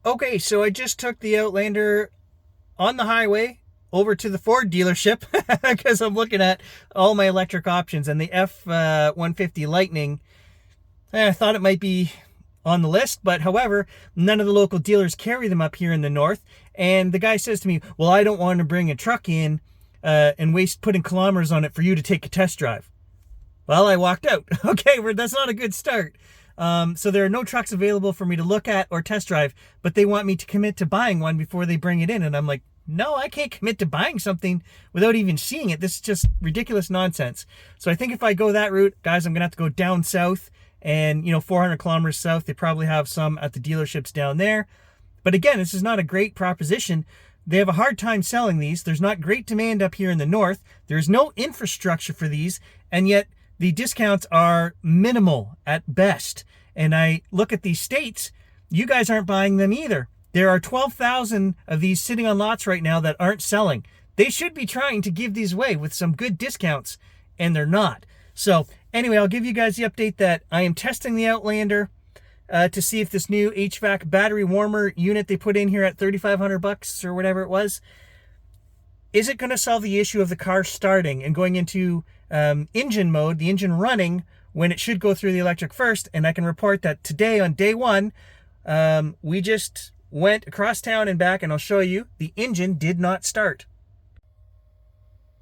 Okay, so I just took the Outlander on the highway over to the Ford dealership because I'm looking at all my electric options, and the F-150 Lightning, I thought it might be on the list, but however, none of the local dealers carry them up here in the north. And the guy says to me, well, I don't want to bring a truck in and waste putting kilometers on it for you to take a test drive. Well, I walked out. Okay, that's not a good start. So there are no trucks available for me to look at or test drive, but they want me to commit to buying one before they bring it in. And I'm like, no, I can't commit to buying something without even seeing it. This is just ridiculous nonsense. So I think if I go that route, guys, I'm going to have to go down south and, 400 kilometers south. They probably have some at the dealerships down there. But again, this is not a great proposition. They have a hard time selling these. There's not great demand up here in the north. There's no infrastructure for these, and yet the discounts are minimal at best. And I look at these states, you guys aren't buying them either. There are 12,000 of these sitting on lots right now that aren't selling. They should be trying to give these away with some good discounts, and they're not. So anyway, I'll give you guys the update that I am testing the Outlander to see if this new HVAC battery warmer unit they put in here at $3,500 or whatever it was, is it going to solve the issue of the car starting and going into engine mode, the engine running, when it should go through the electric first. And I can report that today on day one, we just went across town and back, and I'll show you, the engine did not start.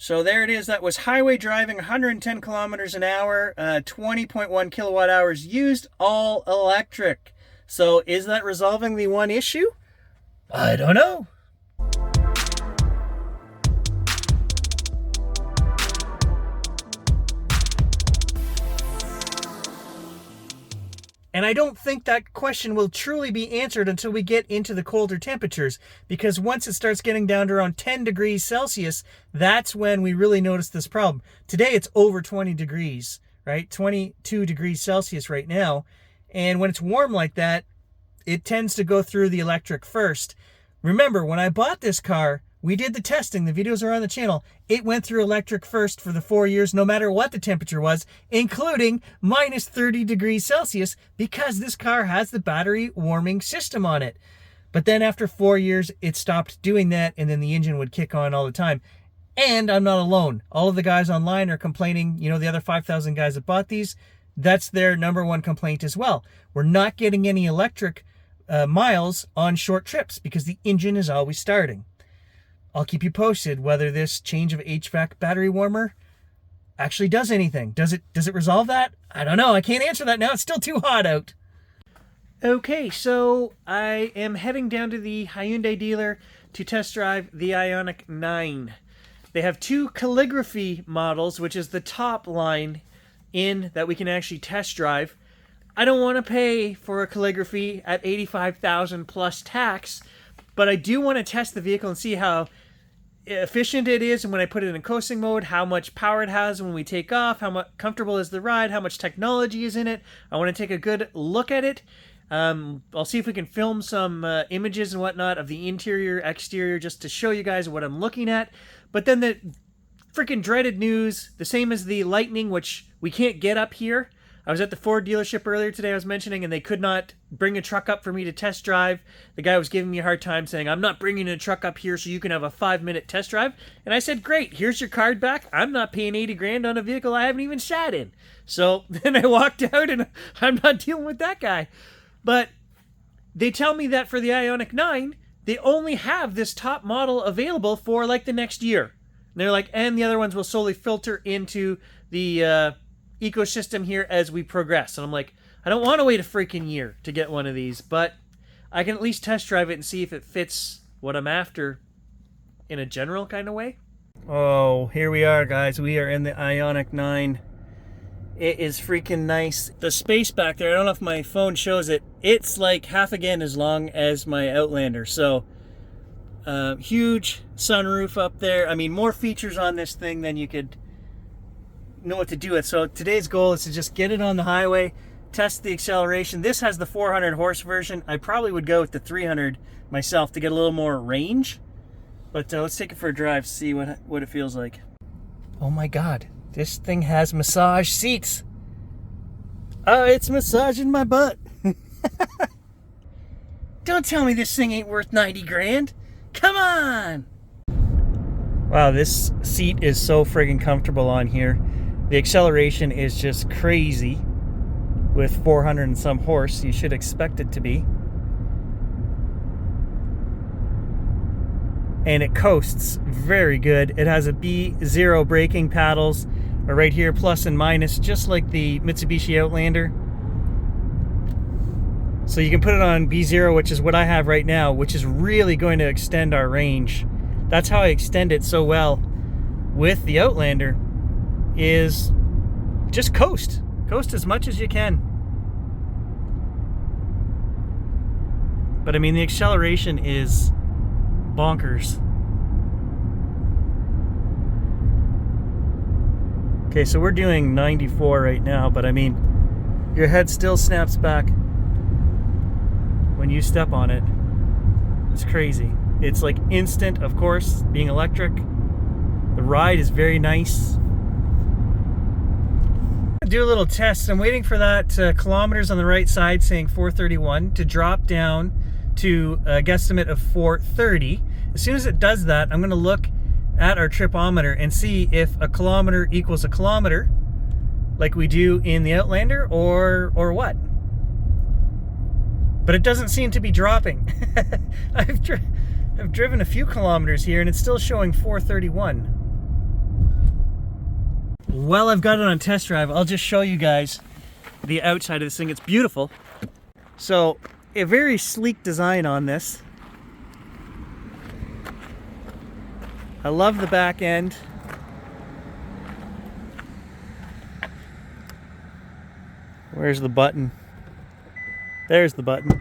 So there it is. That was highway driving, 110 kilometers an hour, 20.1 kilowatt hours used, all electric. So is that resolving the one issue? I don't know. And I don't think that question will truly be answered until we get into the colder temperatures, because once it starts getting down to around 10 degrees Celsius, that's when we really notice this problem. Today it's over 20 degrees, right? 22 degrees Celsius right now. And when it's warm like that, it tends to go through the electric first. Remember, when I bought this car, we did the testing. The videos are on the channel. It went through electric first for the 4 years, no matter what the temperature was, including minus 30 degrees Celsius, because this car has the battery warming system on it. But then after 4 years, it stopped doing that, and then the engine would kick on all the time. And I'm not alone. All of the guys online are complaining, the other 5,000 guys that bought these, that's their number one complaint as well. We're not getting any electric miles on short trips because the engine is always starting. I'll keep you posted whether this change of HVAC battery warmer actually does anything. Does it resolve that? I don't know. I can't answer that now. It's still too hot out. Okay, so I am heading down to the Hyundai dealer to test drive the Ioniq 9. They have two calligraphy models, which is the top line in that we can actually test drive. I don't want to pay for a calligraphy at $85,000 plus tax, but I do want to test the vehicle and see how efficient it is, and when I put it in coasting mode, how much power it has when we take off, how much comfortable is the ride, how much technology is in it. I want to take a good look at it. I'll see if we can film some images and whatnot of the interior, exterior, just to show you guys what I'm looking at. But then the freaking dreaded news, the same as the Lightning, which we can't get up here. I was at the Ford dealership earlier today, I was mentioning, and they could not bring a truck up for me to test drive. The guy was giving me a hard time saying, I'm not bringing a truck up here so you can have a 5-minute test drive. And I said, great, here's your card back. I'm not paying 80 grand on a vehicle I haven't even sat in. So then I walked out, and I'm not dealing with that guy. But they tell me that for the Ioniq 9, they only have this top model available for like the next year. And they're like, and the other ones will slowly filter into the ecosystem here as we progress. And I'm like, I don't want to wait a freaking year to get one of these, but I can at least test drive it and see if it fits what I'm after in a general kind of way. Oh, here we are, guys. We are in the Ioniq 9. It is freaking nice. The space back there, I don't know if my phone shows it, it's like half again as long as my Outlander. So huge sunroof up there. I mean, more features on this thing than you could know what to do with. So today's goal is to just get it on the highway, test the acceleration. This has the 400 horse version. I probably would go with the 300 myself to get a little more range, but let's take it for a drive, see what it feels like. Oh my god, this thing has massage seats. It's massaging my butt. Don't tell me this thing ain't worth 90 grand. Come on. Wow, this seat is so friggin' comfortable on here. The acceleration is just crazy. With 400 and some horse, you should expect it to be. And it coasts very good. It has a B0 braking paddles, or right here, plus and minus, just like the Mitsubishi Outlander. So you can put it on B0, which is what I have right now, which is really going to extend our range. That's how I extend it so well with the Outlander, is just coast. Coast as much as you can. But I mean, the acceleration is bonkers. Okay, so we're doing 94 right now, but I mean, your head still snaps back when you step on it. It's crazy. It's like instant, of course, being electric. The ride is very nice. Do a little test. I'm waiting for that kilometers on the right side saying 431 to drop down to a guesstimate of 430. As soon as it does that, I'm going to look at our tripometer and see if a kilometer equals a kilometer like we do in the Outlander or what. But it doesn't seem to be dropping. I've driven a few kilometers here and it's still showing 431. Well, I've got it on test drive. I'll just show you guys the outside of this thing. It's beautiful. So, a very sleek design on this. I love the back end. Where's the button? There's the button.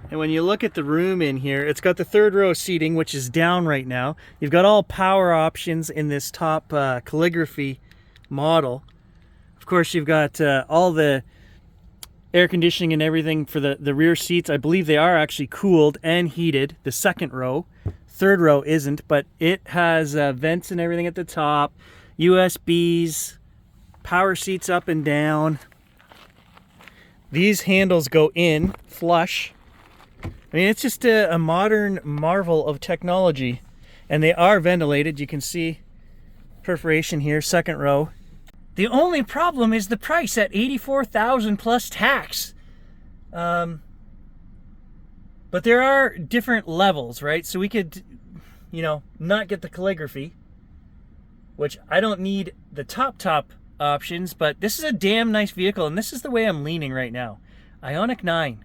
And when you look at the room in here, it's got the third row seating, which is down right now. You've got all power options in this top calligraphy model. Of course, you've got all the air conditioning and everything for the rear seats. I believe they are actually cooled and heated, the second row. Third row isn't, but it has vents and everything at the top, USBs, power seats up and down. These handles go in flush. I mean, it's just a modern marvel of technology. And they are ventilated. You can see perforation here, second row. The only problem is the price at $84,000 plus tax. But there are different levels, right? So we could, not get the calligraphy, which I don't need the top options, but this is a damn nice vehicle, and this is the way I'm leaning right now. Ioniq 9.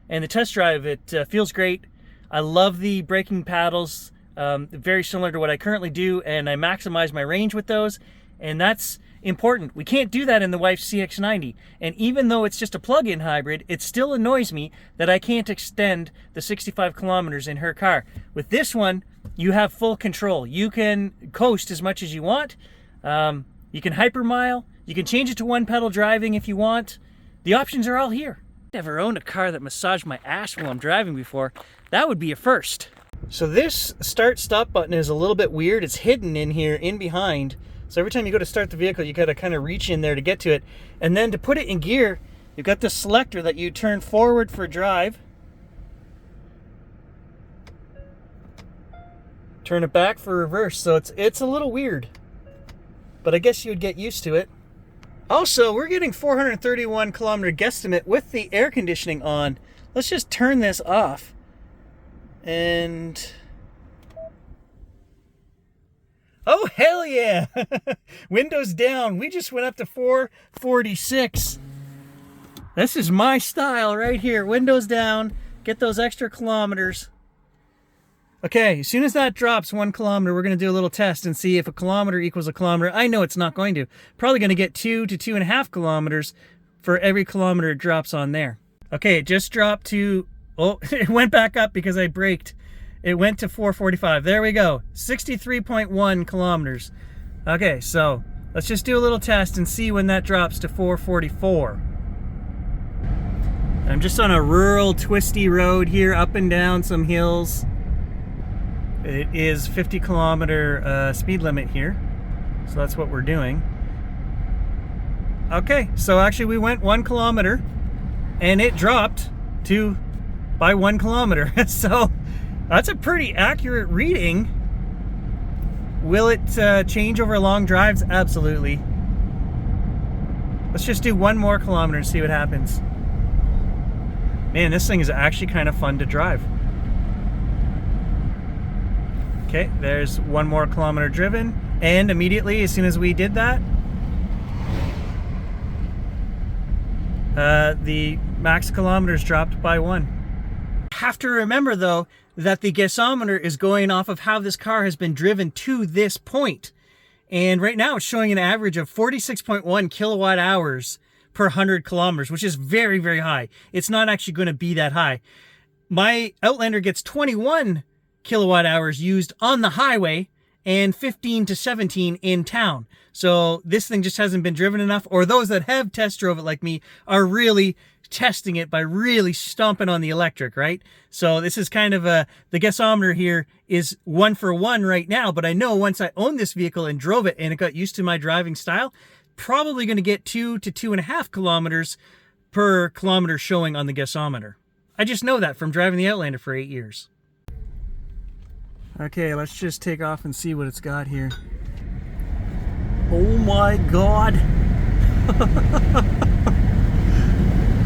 And the test drive, it feels great. I love the braking paddles, very similar to what I currently do, and I maximize my range with those, and that's important. We can't do that in the wife's CX-90, and even though it's just a plug-in hybrid, it still annoys me that I can't extend the 65 kilometers in her car. With this one, you have full control. You can coast as much as you want. You can hypermile. You can change it to one-pedal driving if you want. The options are all here. Never owned a car that massaged my ass while I'm driving before. That would be a first. So this start-stop button is a little bit weird. It's hidden in here, in behind. So every time you go to start the vehicle, you got to kind of reach in there to get to it. And then to put it in gear, you've got the selector that you turn forward for drive. Turn it back for reverse. So it's a little weird. But I guess you would get used to it. Also, we're getting 431 kilometer guesstimate with the air conditioning on. Let's just turn this off. And... oh, hell yeah! Windows down. We just went up to 446. This is my style right here. Windows down. Get those extra kilometers. Okay, as soon as that drops 1 kilometer, we're going to do a little test and see if a kilometer equals a kilometer. I know it's not going to. Probably going to get 2 to 2.5 kilometers for every kilometer it drops on there. Okay, it just dropped to... oh, it went back up because I braked. It went to 445. There we go. 63.1 kilometers. Okay, so let's just do a little test and see when that drops to 444. I'm just on a rural, twisty road here, up and down some hills. It is 50 kilometer speed limit here, so that's what we're doing. Okay, so actually we went 1 kilometer and it dropped by 1 kilometer. So that's a pretty accurate reading. Will it change over long drives? Absolutely. Let's just do 1 more kilometer and see what happens. Man, this thing is actually kind of fun to drive. Okay, there's 1 more kilometer driven, and immediately as soon as we did that, the max kilometers dropped by 1. Have to remember though that the gasometer is going off of how this car has been driven to this point. And right now it's showing an average of 46.1 kilowatt hours per 100 kilometers, which is very, very high. It's not actually going to be that high. My Outlander gets 21 kilowatt hours used on the highway and 15 to 17 in town. So this thing just hasn't been driven enough, or those that have test drove it like me are really testing it by really stomping on the electric, right? So this is kind of the gasometer here is 1 for 1 right now, but I know once I owned this vehicle and drove it and it got used to my driving style, probably going to get 2 to 2.5 kilometers per kilometer showing on the gasometer. I just know that from driving the Outlander for 8 years. Okay, let's just take off and see what it's got here. Oh my God.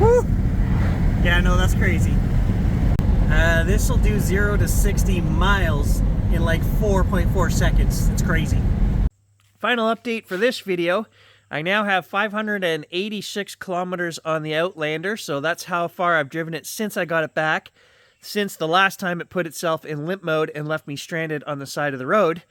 Woo! Yeah, no, that's crazy. This will do 0 to 60 miles in like 4.4 seconds. It's crazy. Final update for this video. I now have 586 kilometers on the Outlander, so that's how far I've driven it since I got it back. Since the last time it put itself in limp mode and left me stranded on the side of the road.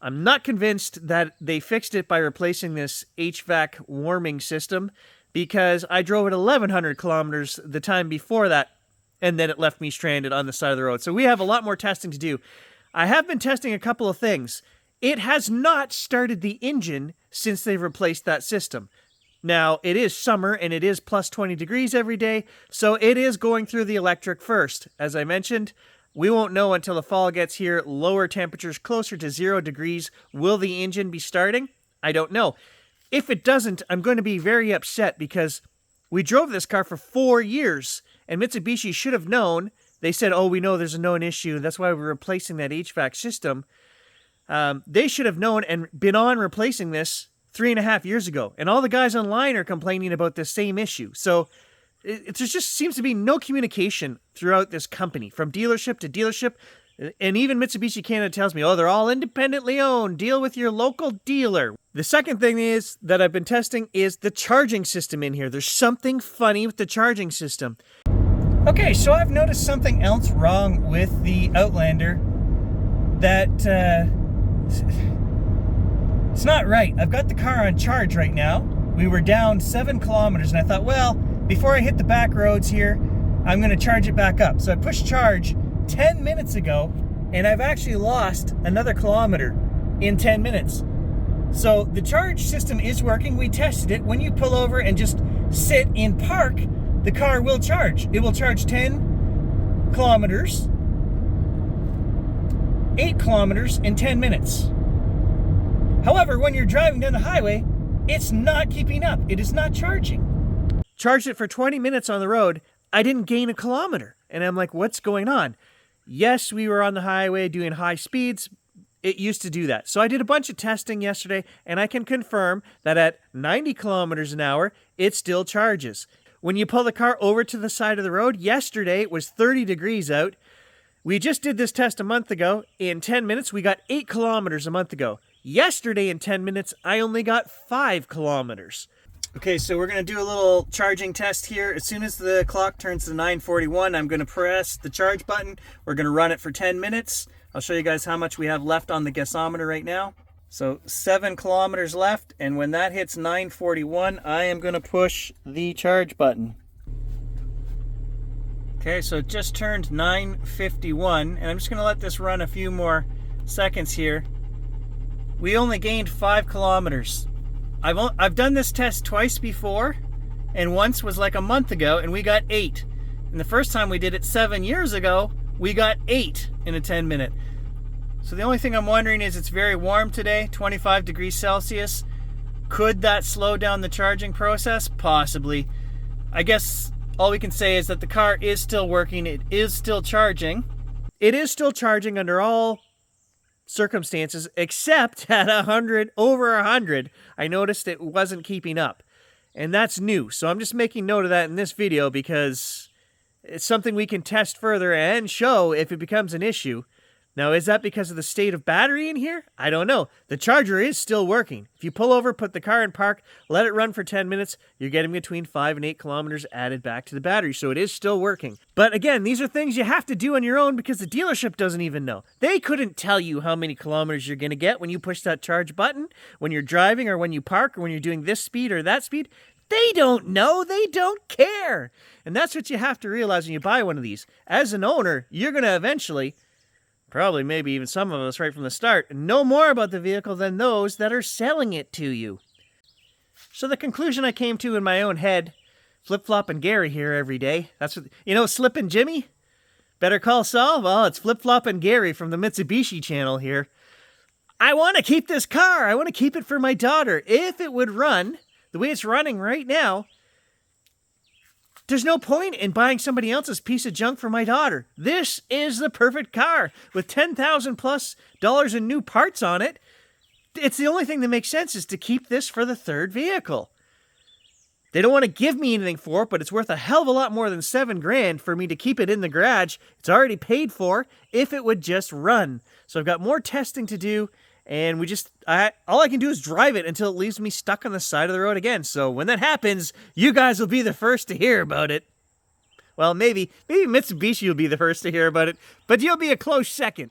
I'm not convinced that they fixed it by replacing this HVAC warming system, because I drove it 1,100 kilometers the time before that, and then it left me stranded on the side of the road. So we have a lot more testing to do. I have been testing a couple of things. It has not started the engine since they've replaced that system. Now, it is summer and it is plus 20 degrees every day, so it is going through the electric first. As I mentioned, we won't know until the fall gets here. Lower temperatures closer to 0 degrees. Will the engine be starting? I don't know. If it doesn't, I'm going to be very upset, because we drove this car for 4 years and Mitsubishi should have known. They said, oh, we know there's a known issue. That's why we're replacing that HVAC system. They should have known and been on replacing this 3.5 years ago. And all the guys online are complaining about the same issue. So there just seems to be no communication throughout this company, from dealership to dealership. And even Mitsubishi Canada tells me, oh, they're all independently owned. Deal with your local dealer. The second thing is that I've been testing is the charging system in here. There's something funny with the charging system. Okay, so I've noticed something else wrong with the Outlander that it's not right. I've got the car on charge right now. We were down 7 kilometers and I thought, well, before I hit the back roads here, I'm going to charge it back up. So I pushed charge 10 minutes ago and I've actually lost another kilometer in 10 minutes. So the charge system is working. We tested it. When you pull over and just sit in park, the car will charge. It will charge 10 kilometers, 8 kilometers in 10 minutes. However, when you're driving down the highway, it's not keeping up. It is not charging. Charged it for 20 minutes on the road. I didn't gain a kilometer. And I'm like, what's going on? Yes, we were on the highway doing high speeds. It used to do that. So I did a bunch of testing yesterday, and I can confirm that at 90 kilometers an hour, it still charges. When you pull the car over to the side of the road, yesterday it was 30 degrees out. We just did this test a month ago. In 10 minutes, we got 8 kilometers a month ago. Yesterday in 10 minutes, I only got 5 kilometers. Okay, so we're going to do a little charging test here. As soon as the clock turns to 9:41, I'm going to press the charge button. We're going to run it for 10 minutes. I'll show you guys how much we have left on the gasometer right now. So 7 kilometers left, and when that hits 9:41, I am going to push the charge button. Okay, so it just turned 9:51, and I'm just going to let this run a few more seconds here. We only gained 5 kilometers. I've done this test twice before, and once was like a month ago, and we got 8. And the first time we did it 7 years ago, we got 8 in a 10-minute. So the only thing I'm wondering is it's very warm today, 25 degrees Celsius. Could that slow down the charging process? Possibly. I guess all we can say is that the car is still working. It is still charging. It is still charging under all circumstances, except at 100, over 100, I noticed it wasn't keeping up. And that's new. So I'm just making note of that in this video because it's something we can test further and show if it becomes an issue. Now, is that because of the state of battery in here? I don't know. The charger is still working. If you pull over, put the car in park, let it run for 10 minutes, you're getting between 5 and 8 kilometers added back to the battery, so it is still working. But again, these are things you have to do on your own because the dealership doesn't even know. They couldn't tell you how many kilometers you're going to get when you push that charge button, when you're driving or when you park or when you're doing this speed or that speed. They don't know. They don't care. And that's what you have to realize when you buy one of these. As an owner, you're going to eventually, probably maybe even some of us right from the start, know more about the vehicle than those that are selling it to you. So the conclusion I came to in my own head, flip-flopping Gary here every day. That's what, you know, Slippin' Jimmy? Better Call Saul? Well, it's flip-flopping Gary from the Mitsubishi channel here. I want to keep this car. I want to keep it for my daughter. If it would run the way it's running right now, there's no point in buying somebody else's piece of junk for my daughter. This is the perfect car with $10,000 plus in new parts on it. It's the only thing that makes sense is to keep this for the third vehicle. They don't want to give me anything for it, but it's worth a hell of a lot more than $7,000 for me to keep it in the garage. It's already paid for if it would just run. So I've got more testing to do. And all I can do is drive it until it leaves me stuck on the side of the road again. So when that happens, you guys will be the first to hear about it. Well, maybe Mitsubishi will be the first to hear about it, but you'll be a close second.